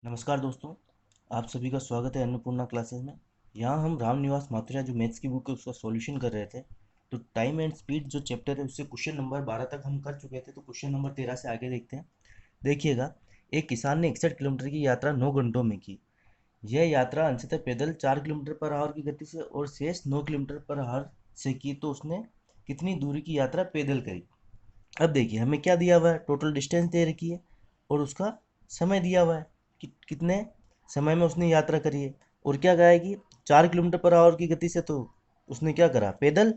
नमस्कार दोस्तों, आप सभी का स्वागत है अन्नपूर्णा क्लासेस में। यहाँ हम रामनिवास माथुरा जो मैथ्स की बुक है उसका सॉल्यूशन कर रहे थे। तो टाइम एंड स्पीड जो चैप्टर है उससे क्वेश्चन नंबर 12 तक हम कर चुके थे, तो क्वेश्चन नंबर 13 से आगे देखते हैं। देखिएगा, एक किसान ने 61 किलोमीटर की यात्रा 9 घंटों में की। यह यात्रा अंशतः पैदल 4 किलोमीटर पर आवर की गति से और शेष 9 किलोमीटर पर आवर से की, तो उसने कितनी दूरी की यात्रा पैदल करी। अब देखिए, हमें क्या दिया हुआ है, टोटल डिस्टेंस दे रखी है और उसका समय दिया हुआ है कि कितने समय में उसने यात्रा करी है। और क्या कहा है कि 4 किलोमीटर पर आवर की गति से, तो उसने क्या करा, पैदल।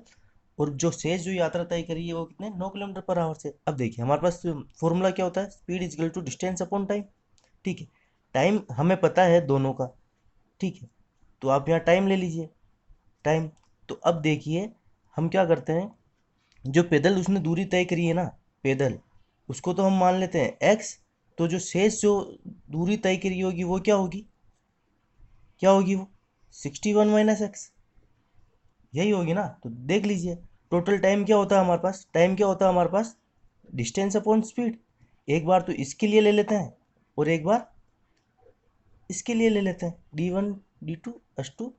और जो शेष जो यात्रा तय करी है वो कितने, 9 किलोमीटर पर आवर से। अब देखिए, हमारे पास फॉर्मूला क्या होता है, speed is equal to distance upon time. ठीक है, टाइम हमें पता है दोनों का। ठीक है, तो आप यहाँ टाइम ले लीजिए, टाइम। तो अब देखिए, हम क्या करते हैं, जो पैदल उसने दूरी तय करी है ना, पैदल, उसको तो हम मान लेते हैं एक्स। तो जो शेष जो दूरी तय करी होगी वो क्या होगी, क्या होगी वो 61 - x, यही होगी ना। तो देख लीजिए, टोटल टाइम क्या होता है हमारे पास, टाइम क्या होता है हमारे पास, डिस्टेंस अपॉन स्पीड। एक बार तो इसके लिए ले लेते हैं और एक बार इसके लिए ले लेते हैं, d1 d2 s2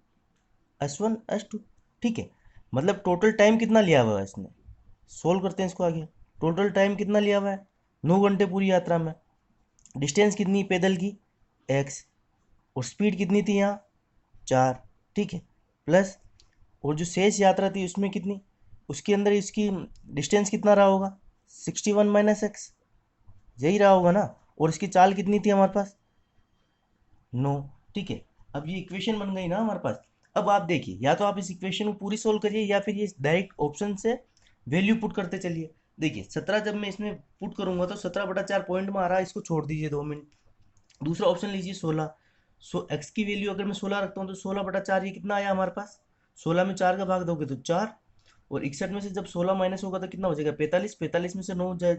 s1 s2। ठीक है, मतलब टोटल टाइम कितना लिया हुआ है इसने। सोल्व करते हैं इसको आगे। टोटल टाइम कितना लिया हुआ है, 9 घंटे पूरी यात्रा में। डिस्टेंस कितनी पैदल की, एक्स। और स्पीड कितनी थी यहाँ, 4। ठीक है, प्लस, और जो शेष यात्रा थी उसमें कितनी, उसके अंदर इसकी डिस्टेंस कितना रहा होगा, 61 - x, यही रहा होगा ना। और इसकी चाल कितनी थी हमारे पास, 9। ठीक है, अब ये इक्वेशन बन गई ना हमारे पास। अब आप देखिए, या तो आप इस इक्वेशन को पूरी सोल्व करिए या फिर ये डायरेक्ट ऑप्शन से वैल्यू पुट करते चलिए। देखिए 17 जब मैं इसमें पुट करूंगा तो 17/4 पॉइंट में आ रहा है, इसको छोड़ दीजिए 2 मिनट। दूसरा ऑप्शन लीजिए 16। एक्स की वैल्यू अगर मैं 16 रखता हूँ तो 16/4 ये कितना आया हमारे पास, 16 में 4 का भाग दोगे तो 4। और 61 में से जब 16 माइनस होगा तो कितना हो जाएगा, 45। 45 में से 9 जाए,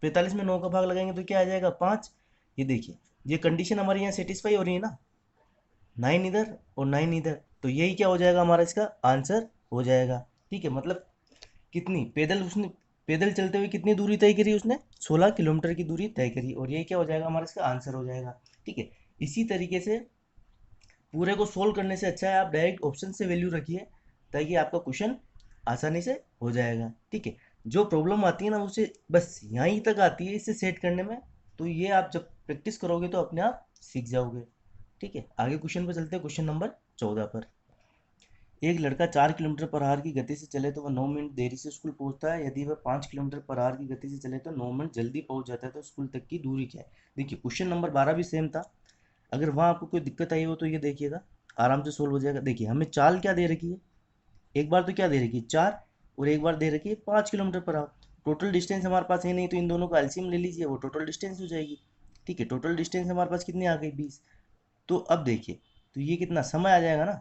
45 में 9 का भाग लगाएंगे तो क्या आ जाएगा, 5। ये देखिए, ये कंडीशन हमारी यहाँ सेटिस्फाई हो रही है ना, 9 इधर और 9 इधर, तो यही क्या हो जाएगा हमारा इसका आंसर हो जाएगा। ठीक है, मतलब कितनी पैदल उसने, पैदल चलते हुए कितनी दूरी तय करी उसने, 16 किलोमीटर की दूरी तय करी, और ये क्या हो जाएगा हमारा इसका आंसर हो जाएगा। ठीक है, इसी तरीके से पूरे को सोल्व करने से अच्छा है आप डायरेक्ट ऑप्शन से वैल्यू रखिए, ताकि आपका क्वेश्चन आसानी से हो जाएगा। ठीक है, जो प्रॉब्लम आती है ना उसे बस यहीं तक आती है इसे सेट करने में। तो ये आप जब प्रैक्टिस करोगे तो अपने आप सीख जाओगे। ठीक है, आगे क्वेश्चन पर चलते हैं, क्वेश्चन नंबर 14 पर। एक लड़का 4 किलोमीटर पर आवर की गति से चले तो वह 9 मिनट देरी से स्कूल पहुंचता है। यदि वह 5 किलोमीटर पर आवर की गति से चले तो 9 मिनट जल्दी पहुंच जाता है, तो स्कूल तक की दूरी क्या है। देखिए, क्वेश्चन नंबर 12 भी सेम था। अगर वहाँ आपको कोई दिक्कत आई हो तो ये देखिएगा, आराम से सोल्व हो जाएगा। देखिए, हमें चाल क्या दे रखी है, एक बार तो क्या दे रखी है 4, और एक बार दे रखी है 5 kilometre per hour. Total distance हमारे पास है नहीं, तो इन दोनों का एलसीएम ले लीजिए, वो टोटल डिस्टेंस हो जाएगी। ठीक है, टोटल डिस्टेंस हमारे पास कितनी आ गई, 20। तो अब देखिए, तो ये कितना समय आ जाएगा ना,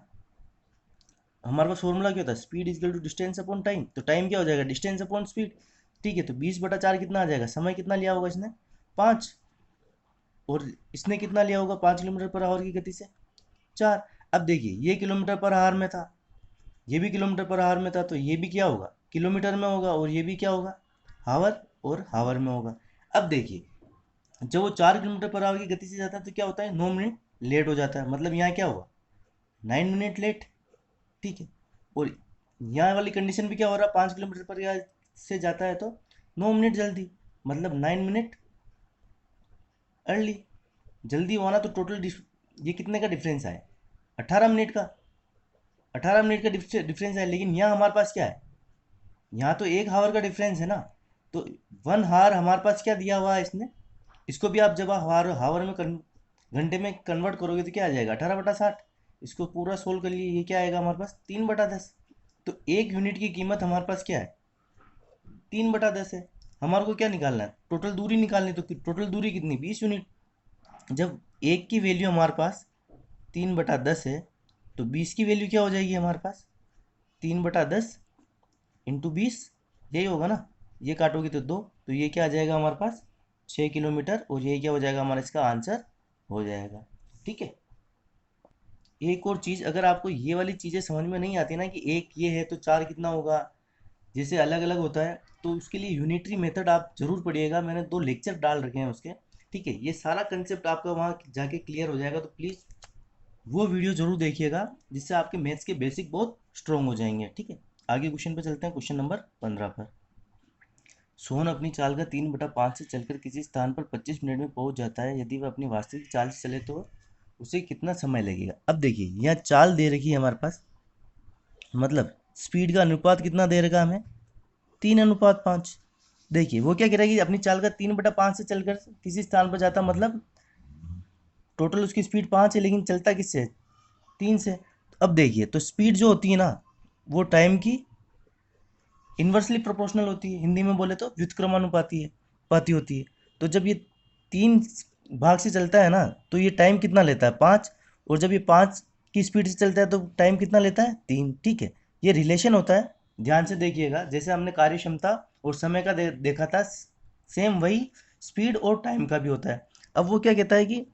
हमारे पास फॉर्मूला क्या होता है, speed is equal to distance upon time. तो टाइम क्या हो जाएगा, डिस्टेंस अपॉन स्पीड। ठीक है, तो 20/4 कितना आ जाएगा, समय कितना लिया होगा इसने, 5। और इसने कितना लिया होगा, 5 किलोमीटर पर आवर की गति से, 4। अब देखिए, ये किलोमीटर पर आवर में था, ये भी किलोमीटर पर आवर में था, तो ये भी क्या होगा, किलोमीटर में होगा, और ये भी क्या होगा, हावर और हावर में होगा। अब देखिए, जब वो 4 किलोमीटर पर आवर की गति से जाता है तो क्या होता है, 9 मिनट लेट हो जाता है, मतलब यहाँ क्या हुआ, 9 मिनट लेट। ठीक है, और यहाँ वाली कंडीशन भी क्या हो रहा है, 5 किलोमीटर पर से जाता है तो 9 मिनट जल्दी, मतलब 9 मिनट अर्ली। जल्दी हुआ ना, तो टोटल ये कितने का डिफरेंस है, 18 मिनट का, 18 मिनट का डिफरेंस है। लेकिन यहाँ हमारे पास क्या है, यहाँ तो 1 हावर का डिफरेंस है ना। तो 1 हावर हमारे पास क्या दिया हुआ है इसने, इसको भी आप जब हावर हावर में घंटे में कन्वर्ट करोगे तो क्या आ जाएगा, 18/60। इसको पूरा सोल्व कर लिए, ये क्या आएगा हमारे पास, 3/10। तो 1 यूनिट की कीमत हमारे पास क्या है, 3/10 है। हमारे को क्या निकालना है, टोटल दूरी निकालनी। तो टोटल दूरी कितनी, 20 यूनिट। जब एक की वैल्यू हमारे पास 3/10 है, तो 20 की वैल्यू क्या हो जाएगी हमारे पास, 3/10 × 20, यही होगा ना। ये काटोगे तो 2, तो ये क्या आ जाएगा हमारे पास, 6 किलोमीटर। और ये क्या हो जाएगा हमारा इसका आंसर हो जाएगा। ठीक है, एक और चीज़, अगर आपको ये वाली चीज़ें समझ में नहीं आती ना कि एक ये है तो 4 कितना होगा, जैसे अलग अलग होता है, तो उसके लिए यूनिटरी मेथड आप जरूर पढ़िएगा। मैंने 2 लेक्चर डाल रखे हैं उसके, ठीक है, ये सारा कंसेप्ट आपका वहाँ जाके क्लियर हो जाएगा। तो प्लीज़ वो वीडियो जरूर देखिएगा, जिससे आपके मैथ्स के बेसिक बहुत स्ट्रॉन्ग हो जाएंगे। ठीक है, आगे क्वेश्चन पे चलते हैं, क्वेश्चन नंबर 15 पर। सोहन अपनी चाल का 3/5 से चलकर किसी स्थान पर 25 मिनट में पहुंच जाता है। यदि वह अपनी वास्तविक चाल से चले तो उसे कितना समय लगेगा। अब देखिए, यहाँ चाल दे रखी है हमारे पास, मतलब स्पीड का अनुपात कितना दे रखा हमें, 3:5। देखिए वो क्या कह रहा है कि अपनी चाल का 3/5 से चलकर किसी स्थान पर जाता, मतलब टोटल उसकी स्पीड 5 है, लेकिन चलता किससे, 3 से। अब देखिए, तो स्पीड जो होती है ना, वो टाइम की इन्वर्सली प्रोपोर्शनल होती है, हिंदी में बोले तो व्युत्क्रमानुपाती है, पाती होती है। तो जब ये 3 भाग से चलता है ना, तो ये टाइम कितना लेता है, 5। और जब ये 5 की स्पीड से चलता है तो टाइम कितना लेता है, 3। ठीक है, ये रिलेशन होता है, ध्यान से देखिएगा। जैसे हमने कार्य क्षमता और समय का देखा था, सेम वही स्पीड और टाइम का भी होता है। अब वो क्या कहता है कि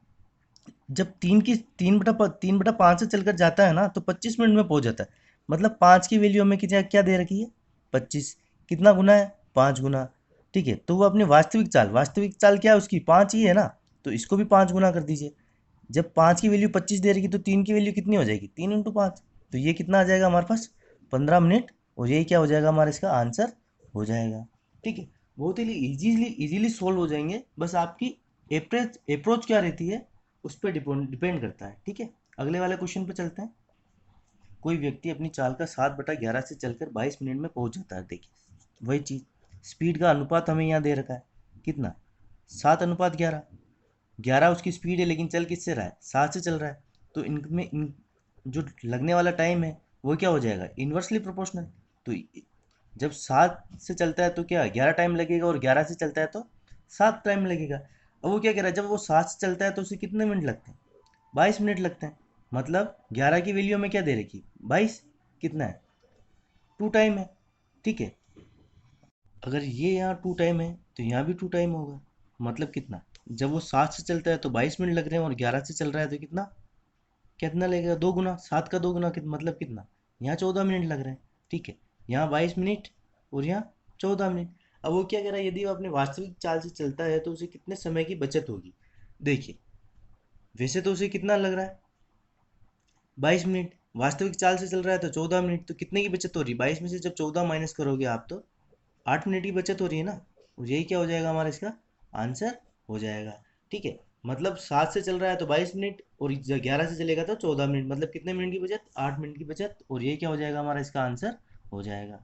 जब 3/5 से चलकर जाता है ना, तो 25 मिनट में पहुंच जाता है। मतलब 5 की वैल्यू हमें क्या क्या दे रखी है, 25। कितना गुना है, 5 गुना। ठीक है, तो वो अपनी वास्तविक चाल क्या है उसकी, 5 ही है ना, तो इसको भी 5 गुना कर दीजिए। जब 5 की वैल्यू 25 दे रखी, तो 3 की वैल्यू कितनी हो जाएगी, 3 × 5। तो ये कितना आ जाएगा हमारे पास, 15 मिनट। और यही क्या हो जाएगा हमारा इसका आंसर हो जाएगा। ठीक है, बहुत ही इजीली सोल्व हो जाएंगे। बस आपकी अप्रोच क्या रहती है उस पर डिपेंड करता है। ठीक है, अगले वाले क्वेश्चन पे चलते हैं। कोई व्यक्ति अपनी चाल का 7/11 से चलकर 22 मिनट में पहुंच जाता है। देखिए वही चीज़, स्पीड का अनुपात हमें यहाँ दे रखा है, कितना, 7:11। 11 उसकी स्पीड है, लेकिन चल किससे रहा है, 7 से चल रहा है। तो इनमें जो लगने वाला टाइम है वो क्या हो जाएगा, इन्वर्सली प्रोपोर्शनल। तो जब 7 से चलता है तो क्या 11 टाइम लगेगा, और 11 से चलता है तो 7 टाइम लगेगा। अब वो क्या कह रहा है, जब वो 7 से चलता है तो उसे कितने मिनट लगते हैं, 22 मिनट लगते हैं। मतलब 11 की वैल्यू में क्या दे रखी, 22, कितना है, 2 टाइम है। ठीक है, अगर ये यहाँ 2 टाइम है तो यहाँ भी 2 टाइम होगा। मतलब कितना, जब वो 7 से चलता है तो 22 मिनट लग रहे हैं, और 11 से चल रहा है तो कितना, कितना लगेगा, 2 गुना, 7 का 2 गुना, मतलब कितना, यहाँ 14 मिनट लग रहे हैं। ठीक है, यहाँ 22 मिनट और यहाँ 14 मिनट। अब वो क्या कह रहा है, यदि वो अपने वास्तविक चाल से चलता है तो उसे कितने समय की बचत होगी। देखिए, वैसे तो उसे कितना लग रहा है, 22 मिनट, वास्तविक चाल से चल रहा है तो 14 मिनट। तो कितने की बचत हो रही है, 22 में से जब 14 माइनस करोगे आप, तो 8 मिनट की बचत हो रही है ना। और यही क्या हो जाएगा हमारा इसका आंसर हो जाएगा। ठीक है, मतलब 7 से चल रहा है तो 22 मिनट, और 11 से चलेगा तो 14 मिनट, मतलब कितने मिनट की बचत, 8 मिनट की बचत। और ये क्या हो जाएगा हमारा इसका आंसर हो जाएगा।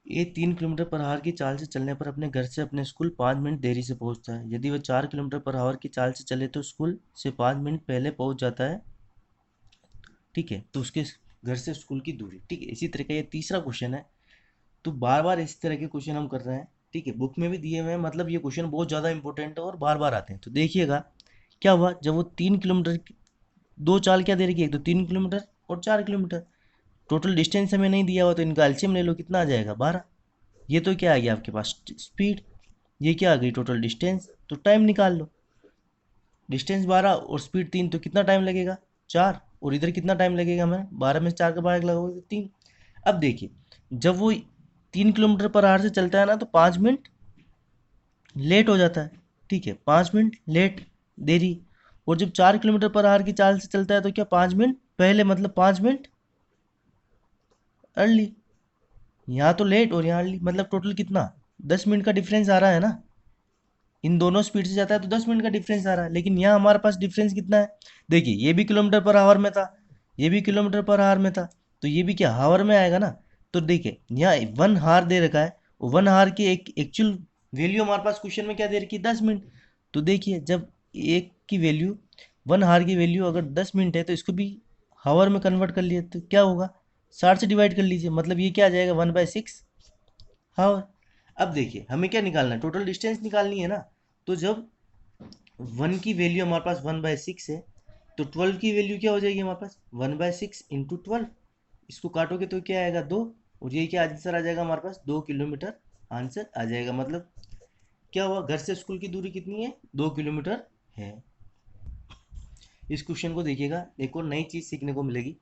ये 3 किलोमीटर पर आवर की चाल से चलने पर अपने घर से अपने स्कूल 5 मिनट देरी से पहुंचता है। यदि वह 4 किलोमीटर पर आवर की चाल से चले तो स्कूल से 5 मिनट पहले पहुंच जाता है। ठीक है, तो उसके घर से स्कूल की दूरी। ठीक है, इसी तरह का ये तीसरा क्वेश्चन है। तो बार बार इस तरह के क्वेश्चन हम कर रहे हैं। ठीक है, बुक में भी दिए हुए हैं, मतलब ये क्वेश्चन बहुत ज़्यादा इंपॉर्टेंट है और बार बार आते हैं। तो देखिएगा क्या हुआ, जब वो 3 किलोमीटर, दो चाल क्या दे रखी है, एक तो 3 किलोमीटर और 4 किलोमीटर। टोटल डिस्टेंस हमें नहीं दिया हुआ, तो इनका एलसीएम ले लो, कितना आ जाएगा, 12। ये तो क्या आ गया आपके पास, स्पीड। ये क्या आ गई, टोटल डिस्टेंस। तो टाइम निकाल लो, डिस्टेंस 12 और स्पीड 3, तो कितना टाइम लगेगा, 4। और इधर कितना टाइम लगेगा हमें, 12 में से 4 का भाग लगाओगे तो 3। अब देखिए, जब वो 3 किलोमीटर पर आवर से चलता है ना, तो 5 मिनट लेट हो जाता है। ठीक है, 5 मिनट लेट, देरी। और जब 4 किलोमीटर पर आवर की चाल से चलता है तो क्या 5 मिनट पहले, मतलब 5 मिनट अर्ली। यहाँ तो लेट और यहाँ अर्ली, मतलब टोटल कितना, 10 मिनट का डिफरेंस आ रहा है ना। इन दोनों स्पीड से जाता है तो 10 मिनट का डिफरेंस आ रहा है, लेकिन यहाँ हमारे पास डिफरेंस कितना है। देखिए, ये भी किलोमीटर पर आवर में था, ये भी किलोमीटर पर आवर में था, तो ये भी क्या हावर में आएगा ना। तो देखिए, यहाँ 1 हार दे रखा है, 1 हार की एक एक्चुअल वैल्यू हमारे पास क्वेश्चन में क्या दे रखी है, 10 मिनट। तो देखिए, जब एक की वैल्यू, 1 हार की वैल्यू अगर 10 मिनट है, तो इसको भी हावर में कन्वर्ट कर लिए तो क्या होगा, 60 से डिवाइड कर लीजिए, मतलब ये क्या आ जाएगा, 1/6 हावर। अब देखिए, हमें क्या निकालना है, टोटल डिस्टेंस निकालनी है ना। तो जब 1 की वैल्यू हमारे पास 1/6 है, तो 12 की वैल्यू क्या हो जाएगी हमारे पास, 1/6 × 12। इसको काटोगे तो क्या आएगा, 2। और ये क्या आंसर आ जाएगा हमारे पास, 2 किलोमीटर आंसर आ जाएगा। मतलब क्या हुआ, घर से स्कूल की दूरी कितनी है, 2 किलोमीटर है। इस क्वेश्चन को देखिएगा, एक और नई चीज़ सीखने को मिलेगी।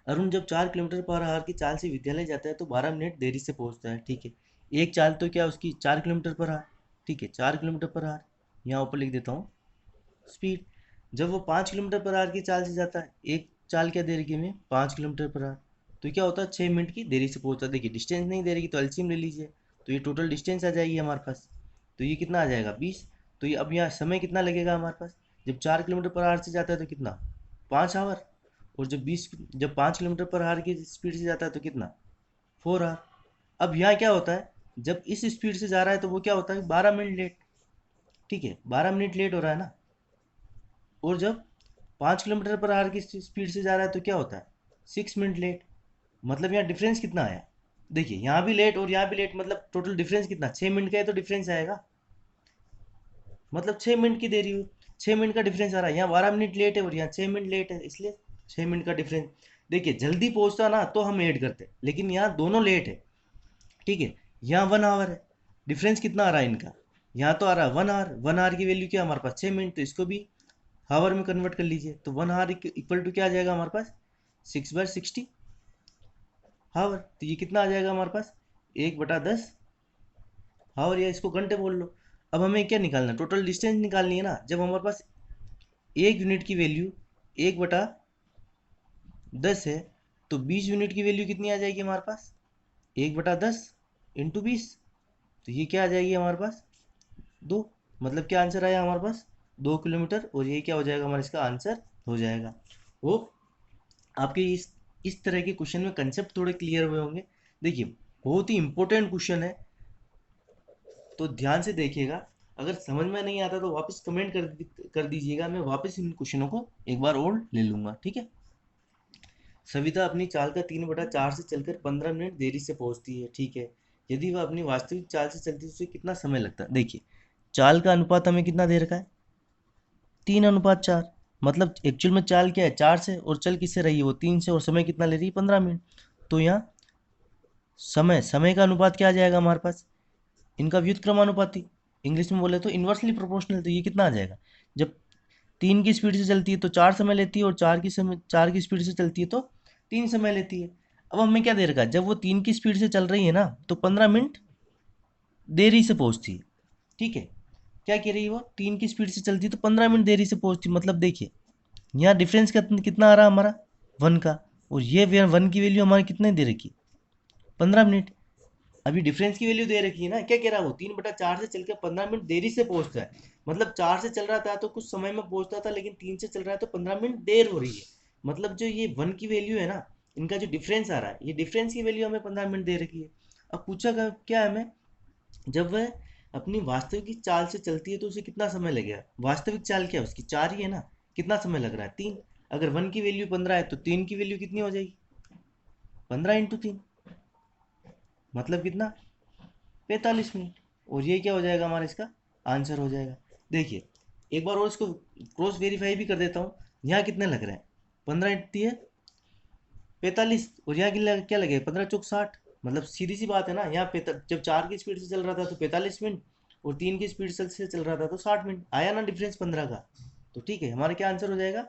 अरुण जब 4 किलोमीटर पर आवर की चाल से विद्यालय जाता है तो 12 मिनट देरी से पहुंचता है। ठीक है, एक चाल तो क्या उसकी 4 किलोमीटर पर आवर, ठीक है, 4 किलोमीटर पर आवर। यहाँ ऊपर लिख देता हूँ स्पीड। जब वो 5 किलोमीटर पर आवर की चाल से जाता है, एक चाल क्या दे रखी है हमें, 5 किलोमीटर पर आवर, तो क्या होता है 6 मिनट की देरी से पहुंचता है। देखिए डिस्टेंस नहीं दे रही तो एलसीएम ले लीजिए, तो ये टोटल डिस्टेंस आ जाएगी हमारे पास। तो ये कितना आ जाएगा 20। तो ये अब यहाँ समय कितना लगेगा हमारे पास, जब 4 किलोमीटर पर आवर से जाता है तो कितना, 5 आवर। और जब 5 किलोमीटर पर आवर की स्पीड से जाता है तो कितना, 4 आवर। अब यहाँ क्या होता है, जब इस स्पीड से जा रहा है तो वो क्या होता है 12 मिनट लेट। ठीक है, 12 मिनट लेट हो रहा है ना। और जब 5 किलोमीटर पर आवर की स्पीड से जा रहा है तो क्या होता है 6 मिनट लेट। मतलब यहाँ डिफरेंस कितना आया, देखिए यहाँ भी लेट और यहाँ भी लेट, मतलब टोटल डिफरेंस कितना, 6 मिनट का है तो डिफरेंस आएगा, मतलब 6 मिनट की देरी हुई, 6 मिनट का डिफरेंस आ रहा है। यहाँ 12 मिनट लेट है और यहाँ 6 मिनट लेट है, इसलिए 6 मिनट का डिफरेंस। देखिए जल्दी पहुंचता ना तो हम ऐड करते, लेकिन यहाँ दोनों लेट है। ठीक है, यहाँ 1 आवर है, डिफरेंस कितना आ रहा है इनका, यहाँ तो आ रहा है 1 आवर। 1 आवर की वैल्यू क्या हमारे पास 6 मिनट, तो इसको भी हावर में कन्वर्ट कर लीजिए, तो 1 आवर इक्वल टू क्या आ जाएगा हमारे पास, 6/60 हावर। तो ये कितना आ जाएगा हमारे पास, 1/10 हावर, या इसको घंटे बोल लो। अब हमें क्या निकालना, टोटल डिस्टेंस निकालनी है ना। जब हमारे पास एक यूनिट की वैल्यू 1/10 है, तो 20 यूनिट की वैल्यू कितनी आ जाएगी हमारे पास, 1/10 इंटू 20। तो ये क्या आ जाएगी हमारे पास, 2। मतलब क्या आंसर आया हमारे पास, 2 किलोमीटर। और ये क्या हो जाएगा हमारा इसका आंसर हो जाएगा। वो आपके इस तरह के क्वेश्चन में कंसेप्ट थोड़े क्लियर हुए होंगे। देखिए बहुत ही इंपॉर्टेंट क्वेश्चन है, तो ध्यान से देखिएगा। अगर समझ में नहीं आता तो वापस कमेंट कर दीजिएगा, मैं वापस इन क्वेश्चनों को एक बार और ले लूंगा। ठीक है। सविता अपनी चाल का 3/4 से चलकर 15 मिनट देरी से पहुंचती है। ठीक है, यदि वह अपनी वास्तविक चाल से चलती है तो उसे कितना समय लगता है। देखिए चाल का अनुपात हमें कितना दे रखा है, 3/4। मतलब एक्चुअल में चाल क्या है 4 से, और चल किससे रही है वो 3 से, और समय कितना ले रही है 15 मिनट। तो यहाँ समय का अनुपात क्या आ जाएगा हमारे पास, इनका व्युत्क्रमानुपाती, इंग्लिश में बोले तो इन्वर्सली प्रोपोर्शनल। तो ये कितना आ जाएगा, जब 3 की स्पीड से चलती है तो 4 समय लेती है, और 4 की स्पीड से चलती है तो 3 समय लेती है। अब हमें क्या दे रखा है, जब वो 3 की स्पीड से चल रही है ना तो 15 मिनट देरी से पहुंचती है। ठीक है, क्या कह रही है वो 3 की स्पीड से चलती है तो 15 मिनट देरी से पहुंचती है। मतलब देखिए यहाँ डिफरेंस कितना आ रहा है हमारा 1 का, और ये 1 की वैल्यू हमारी कितने दे रखी, 15 मिनट। अभी डिफरेंस की वैल्यू दे रखी है ना, क्या कह रहा है वो 3/4 से चलकर 15 मिनट देरी से पहुंचता है। मतलब 4 से चल रहा था तो कुछ समय में पहुंचता था, लेकिन 3 से चल रहा है तो 15 मिनट देर हो रही है। मतलब जो ये 1 की वैल्यू है ना, इनका जो डिफरेंस आ रहा है, ये डिफरेंस की वैल्यू हमें 15 मिनट दे रखी है। अब पूछा क्या है हमें, जब वह अपनी वास्तविक चाल से चलती है तो उसे कितना समय लगेगा। वास्तविक चाल क्या है उसकी 4 ही है ना, कितना समय लग रहा है 3। अगर 1 की वैल्यू 15 है तो 3 की वैल्यू कितनी हो जाएगी, 15 × 3, मतलब कितना 45 मिनट। और ये क्या हो जाएगा हमारा इसका आंसर हो जाएगा। देखिए एक बार और इसको क्रॉस वेरीफाई भी कर देता हूँ। यहाँ कितने लग रहे हैं, 15 है 45, और यहाँ क्या लगे 15×4 = 60। मतलब सीधी सी बात है ना, यहाँ जब 4 की स्पीड से चल रहा था तो 45 मिनट, और 3 की स्पीड से चल रहा था तो 60 मिनट। आया ना डिफरेंस 15 का। तो ठीक है, हमारा क्या आंसर हो जाएगा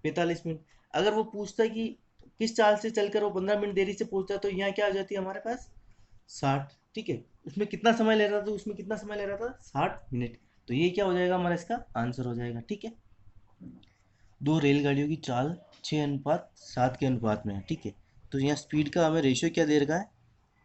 45 मिनट। अगर वो पूछता है कि किस चाल से चलकर वो 15 मिनट देरी से पहुंचता है, तो यहाँ क्या आ जाती है हमारे पास 60। ठीक है, उसमें कितना समय ले रहा था, उसमें कितना समय ले रहा था 60 मिनट। तो ये क्या हो जाएगा हमारा इसका आंसर हो जाएगा। ठीक है, दो रेलगाड़ियों की चाल 6:7 के अनुपात में है। ठीक है, तो यहाँ स्पीड का हमें रेशियो क्या दे रखा है,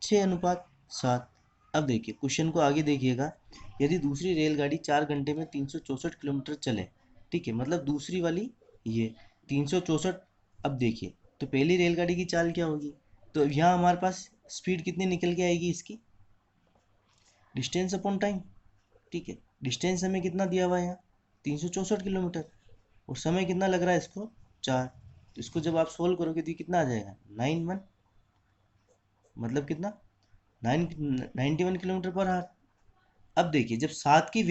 6:7। अब देखिए क्वेश्चन को आगे देखिएगा। यदि दूसरी रेलगाड़ी 4 घंटे में 364 किलोमीटर चले, ठीक है, मतलब दूसरी वाली ये 364। अब देखिए तो पहली रेलगाड़ी की चाल क्या होगी, तो यहाँ हमारे पास स्पीड कितनी निकल के आएगी इसकी, डिस्टेंस अपॉन टाइम। ठीक है, डिस्टेंस हमें कितना दिया हुआ है यहाँ 364 किलोमीटर, और समय कितना लग रहा है इसको 4। तो इसको जब आप सोल्व करोगे तो ये कितना आ जाएगा 9/1, मतलब कितना 91 किलोमीटर पर आवर। अब देखिए जब 7 की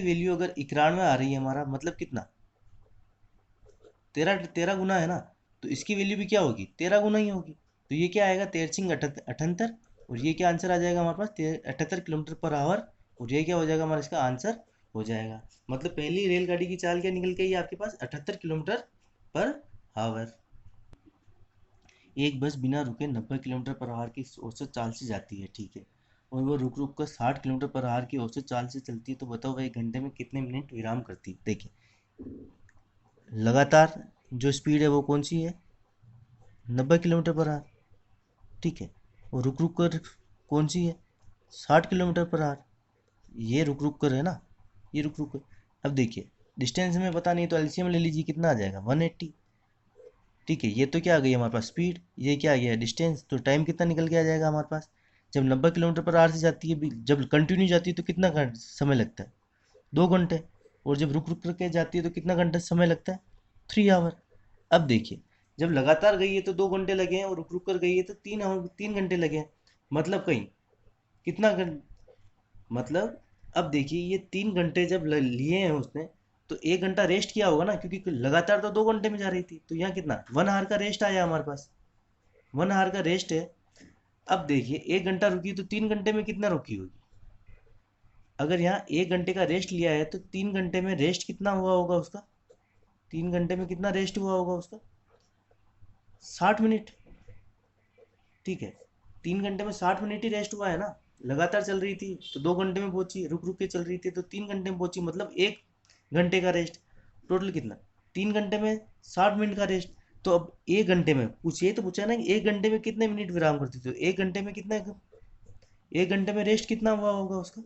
वैल्यू अगर 91 आ रही है हमारा, मतलब कितना 13 गुना है ना, तो इसकी वैल्यू भी क्या होगी 13 गुना ही होगी। तो ये क्या आएगा 13×78, और ये क्या आंसर आ जाएगा हमारे पास 78 किलोमीटर पर आवर। और ये क्या हो जाएगा हमारा इसका आंसर हो जाएगा। मतलब पहली रेलगाड़ी की चाल क्या निकल के आई आपके पास 78 किलोमीटर पर आवर। एक बस बिना रुके 90 किलोमीटर पर आवर की औसत चाल से जाती है। ठीक है, और वो रुक रुक कर 60 किलोमीटर पर आवर की औसत चाल से चलती है, तो बताओ भाई घंटे में कितने मिनट विराम करती है। देखिए, लगातार जो स्पीड है वो कौन सी है, 90 किलोमीटर पर आवर। ठीक है, और रुक रुक कर कौन सी है, 60 किलोमीटर पर आवर। ये रुक रुक कर है ना, ये रुक रुक कर। अब देखिए, डिस्टेंस हमें पता नहीं, तो एलसीएम ले लीजिए, कितना आ जाएगा 180। ठीक है, ये तो क्या आ गई हमारे पास स्पीड, ये क्या आ गया डिस्टेंस, तो टाइम कितना निकल के आ जाएगा हमारे पास। जब 90 किलोमीटर पर आवर से जाती है, जब कंटिन्यू जाती है तो कितना समय लगता है, 2 घंटे। और जब रुक रुक करके जाती है तो कितना घंटा समय लगता है, 3 आवर। अब देखिए, जब लगातार गई है तो 2 घंटे लगे हैं, और रुक रुक कर गई है तो 3 घंटे लगे हैं। मतलब कहीं कितना मतलब, अब देखिए, ये 3 घंटे जब लिए हैं उसने, तो 1 घंटा रेस्ट किया होगा ना, क्योंकि लगातार तो 2 घंटे में जा रही थी, तो यहाँ कितना 1 आवर का रेस्ट आया हमारे पास, 1 आवर का रेस्ट है। अब देखिए, 1 घंटा रुकी तो 3 घंटे में कितना रुकी होगी। अगर यहाँ 1 घंटे का रेस्ट लिया है तो 3 घंटे में रेस्ट कितना हुआ होगा उसका, 3 घंटे में कितना रेस्ट हुआ होगा उसका, 60 मिनट। ठीक है, 3 घंटे में 60 मिनट ही रेस्ट हुआ है ना। लगातार चल रही थी तो 2 घंटे में पहुंची, रुक रुक के चल रही थी तो 3 घंटे में पहुंची, मतलब 1 घंटे का रेस्ट। टोटल कितना, 3 घंटे में 60 मिनट का रेस्ट। तो अब 1 घंटे में पूछिए, तो पूछा ना कि 1 घंटे में कितने मिनट विराम करती थी, तो 1 घंटे में कितना, 1 घंटे में रेस्ट कितना हुआ होगा उसका।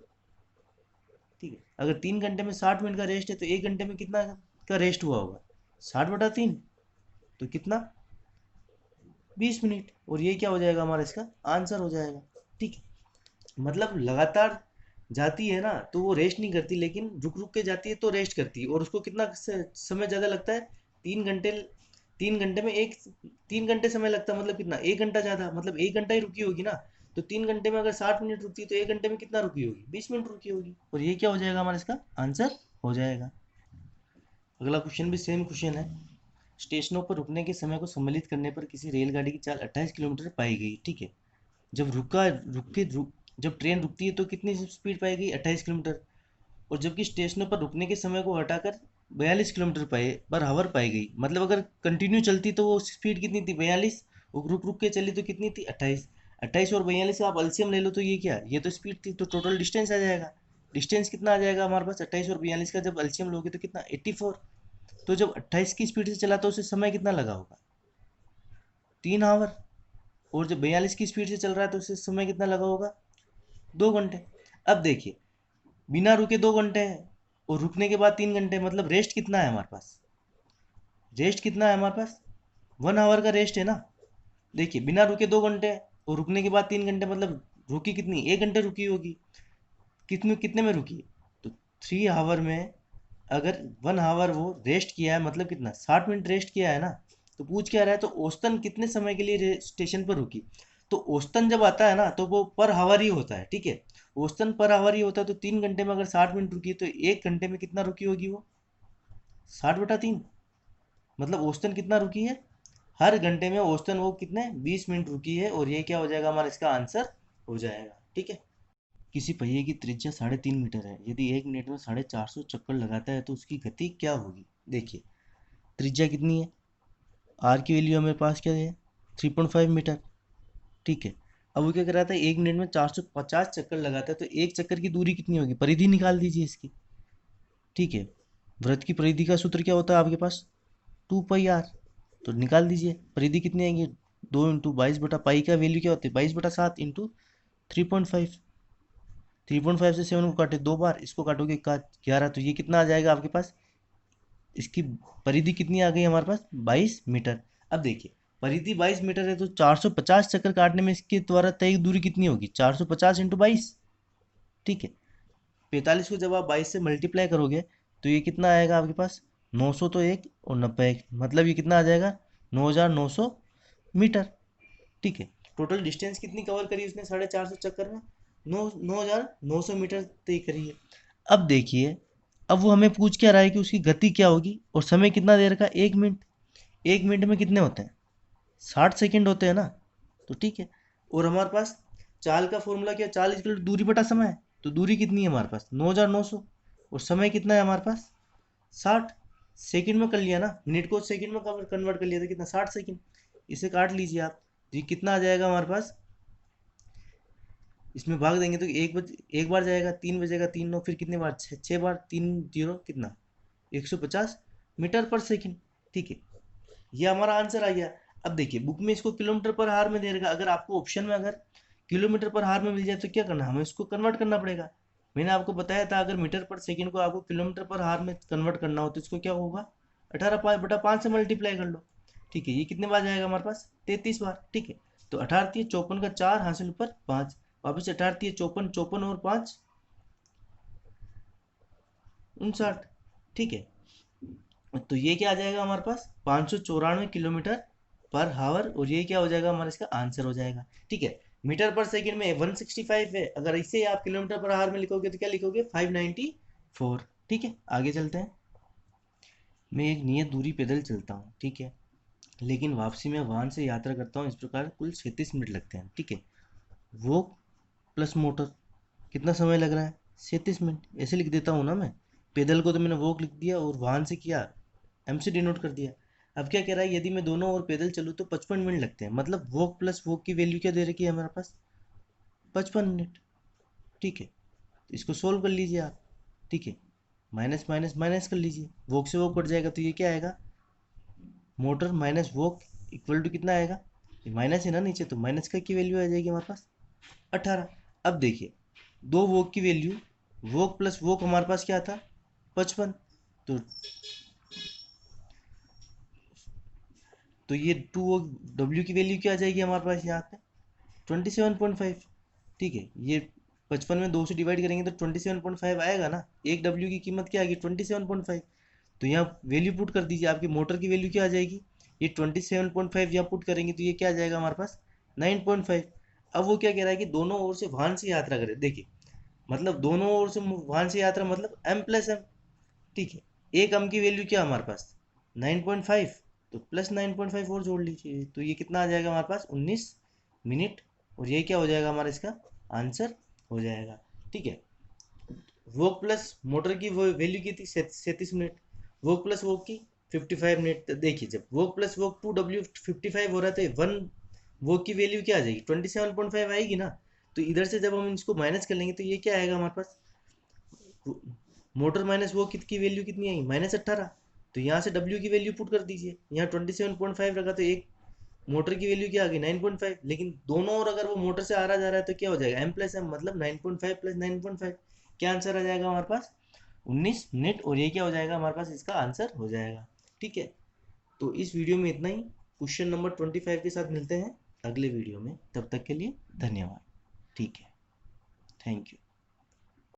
ठीक है, अगर 3 घंटे में 60 मिनट का रेस्ट है तो 1 घंटे में कितना का रेस्ट हुआ होगा, 60/3, तो कितना, 20 मिनट। और ये क्या हो जाएगा हमारा, इसका आंसर हो जाएगा। ठीक है, मतलब लगातार जाती है ना तो वो रेस्ट नहीं करती, लेकिन रुक रुक के जाती है तो रेस्ट करती है, और उसको कितना समय ज़्यादा लगता है, 3 घंटे। 3 घंटे में 3 घंटे समय लगता है, मतलब कितना, 1 घंटा ज़्यादा, मतलब 1 घंटा ही रुकी होगी ना। तो 3 घंटे में अगर 60 मिनट रुकती है तो 1 घंटे में कितना रुकी होगी, 20 मिनट रुकी होगी, और ये क्या हो जाएगा हमारा, इसका आंसर हो जाएगा। अगला क्वेश्चन भी सेम क्वेश्चन है। स्टेशनों पर रुकने के समय को सम्मिलित करने पर किसी रेलगाड़ी की चाल 28 किलोमीटर पाई गई। ठीक है, जब जब ट्रेन रुकती है तो कितनी स्पीड पाई गई, 28 किलोमीटर। और जबकि स्टेशनों पर रुकने के समय को हटाकर 42 किलोमीटर पर हावर पाई गई। मतलब अगर कंटिन्यू चलती तो वो स्पीड कितनी थी, 42, और रुक रुक के चली तो कितनी थी, 28। 28 और 42 का आप एलसीएम ले लो तो ये क्या, ये तो स्पीड थी, तो टोटल डिस्टेंस आ जाएगा। डिस्टेंस कितना आ जाएगा हमारे पास, 28 और 42 का जब एलसीएम लोगे तो कितना, 84। तो जब 28 की स्पीड से चला तो उसे समय कितना लगा होगा, 3 आवर। और जब 42 की स्पीड से चल रहा है तो उसे समय कितना लगा होगा, 2 घंटे। अब देखिए, बिना रुके 2 घंटे है, और रुकने के बाद 3 घंटे, मतलब रेस्ट कितना है हमारे पास, रेस्ट कितना है हमारे पास, 1 आवर का रेस्ट है ना। देखिए, बिना रुके 2 घंटे और रुकने के बाद 3 घंटे, मतलब रुकी कितनी, 1 घंटे रुकी होगी। कितने कितने में रुकी, तो 3 आवर में, अगर 1 आवर वो रेस्ट किया है, मतलब कितना, 60 मिनट रेस्ट किया है ना। तो पूछ क्या रहा है, तो औसतन कितने समय के लिए स्टेशन पर रुकी। तो औसतन जब आता है ना तो वो पर आवर ही होता है। ठीक है, औसतन पर आवर ही होता है, तो 3 घंटे में अगर 60 मिनट रुकी तो 1 घंटे में कितना रुकी होगी वो, 60/3। मतलब औसतन कितना रुकी है, हर घंटे में औसतन वो कितने 20 मिनट रुकी है, और ये क्या हो जाएगा हमारा, इसका आंसर हो जाएगा। ठीक है, किसी पहिए की त्रिज्या 3.5 मीटर है, यदि 1 मिनट में 450 चक्कर लगाता है तो उसकी गति क्या होगी। देखिए, त्रिज्या कितनी है, आर की वैल्यू हमारे पास क्या है, 3.5 मीटर। ठीक है, अब वो क्या कर रहा था, 1 मिनट में 450 चक्कर लगाता है, तो एक चक्कर की दूरी कितनी होगी, परिधि निकाल दीजिए इसकी। ठीक है, वृत्त की परिधि का सूत्र क्या होता है आपके पास, 2 पाई आर। तो निकाल दीजिए परिधि कितनी आएंगी, 2 × 22/पाई का वैल्यू क्या होती है, 22/7 इंटू 3.5। 3.5 से 7 को काटे 2 बार, इसको काटोगे 11, तो ये कितना आ जाएगा आपके पास, इसकी परिधि कितनी आ गई हमारे पास, 22 मीटर। अब देखिए, परिधि 22 मीटर है तो 450 चक्कर काटने में इसके द्वारा तय दूरी कितनी होगी, 450 × 22। ठीक है, 45 को जब आप 22 से मल्टीप्लाई करोगे तो ये कितना आएगा आपके पास, 900 तो एक और 90 एक, मतलब ये कितना आ जाएगा, 9900 मीटर। ठीक है, टोटल डिस्टेंस कितनी कवर करी उसने 450 चक्कर में, 9900 मीटर तय करी है। अब देखिए, अब वो हमें पूछ क्या रहा है कि उसकी गति क्या होगी, और समय कितना देर का, 1 मिनट। 1 मिनट में कितने होते हैं, 60 सेकेंड होते हैं ना। तो ठीक है, और हमारे पास चाल का फॉर्मूला क्या, 40 दूरी बटा समय है। तो दूरी कितनी है हमारे पास, 9900, और समय कितना है हमारे पास, 60 सेकेंड में कर लिया ना, मिनट को सेकेंड में कन्वर्ट कर लिया था, कितना, 60 सेकेंड। इसे काट लीजिए आप, तो ये कितना आ जाएगा हमारे पास, इसमें भाग देंगे तो एक बार जाएगा, 3 बजेगा, 3 9, फिर कितने बार, 6 बार, 3 0 कितना, 150 मीटर पर सेकंड। ठीक है, ये हमारा आंसर आ गया। अब देखिए बुक में इसको किलोमीटर पर हार में दे रखा, अगर आपको ऑप्शन में अगर किलोमीटर पर हार में मिल जाए तो क्या करना, हमें इसको कन्वर्ट करना पड़ेगा। मैंने आपको बताया था अगर मीटर पर सेकंड को आपको किलोमीटर पर हार में कन्वर्ट करना हो तो इसको क्या होगा, 18 बटा 5 से मल्टीप्लाई कर लो। ठीक है, ये कितने बार जाएगा हमारे पास, 33 बार। ठीक है, तो 18 × 54 का 4 हासिल ऊपर 5, वापिस 18 × 54, 54 और 5 59। ठीक है, तो ये क्या आ जाएगा हमारे पास, 594 किलोमीटर पर हावर, और ये क्या हो जाएगा हमारा इसका आंसर हो जाएगा। ठीक है, मीटर पर सेकंड में 165 है, अगर इसे आप किलोमीटर पर हावर में लिखोगे तो क्या लिखोगे, 594। ठीक है, आगे चलते हैं। मैं एक नियत दूरी पैदल चलता हूँ, ठीक है, लेकिन वापसी में वाहन से यात्रा करता हूँ, इस प्रकार कुल 37 मिनट लगते हैं। ठीक है, वो प्लस मोटर कितना समय लग रहा है, 37 मिनट। ऐसे लिख देता हूँ ना मैं, पैदल को तो मैंने वॉक लिख दिया और वाहन से किया एम से डिनोट कर दिया। अब क्या कह रहा है, यदि मैं दोनों ओर पैदल चलूँ तो 55 मिनट लगते हैं, मतलब वॉक प्लस वॉक की वैल्यू क्या दे रखी है हमारे पास, 55 मिनट। ठीक है, तो इसको सोल्व कर लीजिए आप। ठीक है, माइनस माइनस माइनस कर लीजिए, वॉक से वॉक कट जाएगा तो ये क्या आएगा, motor minus walk equal to कितना आएगा, ये माइनस है ना नीचे, तो माइनस का की वैल्यू आ जाएगी हमारे पास 18। अब देखिए दो वोक की वैल्यू, वोक प्लस वोक हमारे पास क्या था, 55। तो ये टू वोक डब्ल्यू की वैल्यू क्या आ जाएगी हमारे पास यहाँ पे, 27.5। ठीक है, ये 55 में 2 से डिवाइड करेंगे तो 27.5 आएगा ना, एक डब्ल्यू की कीमत क्या आएगी, 27.5। तो यहाँ वैल्यू पुट कर दीजिए, आपकी मोटर की वैल्यू क्या आ जाएगी, ये 27.5 यहाँ पुट करेंगे तो ये क्या आ जाएगा हमारे पास, 9.5। अब वो क्या कह रहा है कि दोनों ओर से वाहन से यात्रा करें, देखिए मतलब दोनों ओर से वाहन से यात्रा मतलब m+m। ठीक है, एक m की वैल्यू क्या हमारे पास, 9.5, तो प्लस 9.5 और जोड़ लीजिए, तो ये कितना आ जाएगा हमारे पास, 19 मिनट। और ये क्या हो जाएगा हमारा इसका आंसर हो जाएगा। ठीक है, वोक प्लस मोटर की वो वैल्यू की थी 37 मिनट, वोक प्लस वोक की 55 मिनट। तो देखिए जब वोक प्लस वोक 2W55 हो रहा है तो 1 वोक की वैल्यू क्या आ जाएगी, 27.5 आएगी ना। तो इधर से जब हम इसको माइनस कर लेंगे तो ये क्या आएगा हमारे पास, मोटर माइनस वो की वैल्यू कितनी आई, -18। तो यहाँ से W की वैल्यू पुट कर दीजिए, यहाँ 27.5 रखा तो एक मोटर की वैल्यू क्या आ गई, 9.5। लेकिन दोनों और अगर वो मोटर से आ रहा जा रहा है तो क्या हो जाएगा, m+m, मतलब 9.5 + 9.5। क्या आंसर आ जाएगा हमारे पास, 19 मिनट। और ये क्या हो जाएगा हमारे पास, इसका आंसर हो जाएगा। ठीक है, तो इस वीडियो में इतना ही, क्वेश्चन नंबर 25 के साथ मिलते हैं अगले वीडियो में, तब तक के लिए धन्यवाद। ठीक है, थैंक यू।